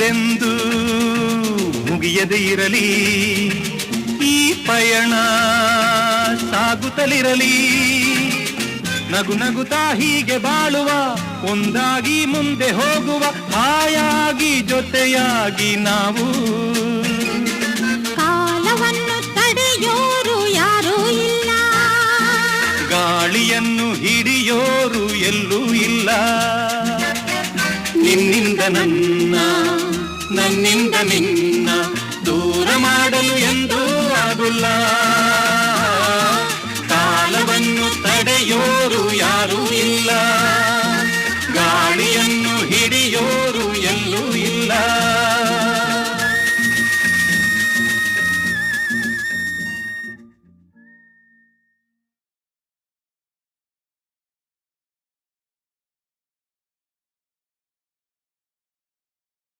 ಎಂದೆಂದೂ ಮುಗಿಯದೇ ಇರಲಿ, ಈ ಪಯಣ ಸಾಗುತ್ತಲಿರಲಿ. ನಗು ನಗುತ್ತಾ ಹೀಗೆ ಬಾಳುವ, ಒಂದಾಗಿ ಮುಂದೆ ಹೋಗುವ, ಹಾಯಾಗಿ ಜೊತೆಯಾಗಿ ನಾವು. ಕಾಲವನ್ನು ತಡೆಯೋರು ಯಾರೂ ಇಲ್ಲ, ಗಾಳಿಯನ್ನು ಹಿಡಿಯೋರು ಎಲ್ಲೂ ಇಲ್ಲ. ನಿನ್ನಿಂದ ನನ್ನ, ನನ್ನಿಂದ ನಿನ್ನ ದೂರ ಮಾಡಲು ಎಂದೂ ಆಗುಲ್ಲ. ಕಾಲವನ್ನು ತಡೆಯೋರು ಯಾರೂ ಇಲ್ಲ, ಗಾಳಿಯನ್ನು ಹಿಡಿಯೋರು ಎಲ್ಲೂ ಇಲ್ಲ.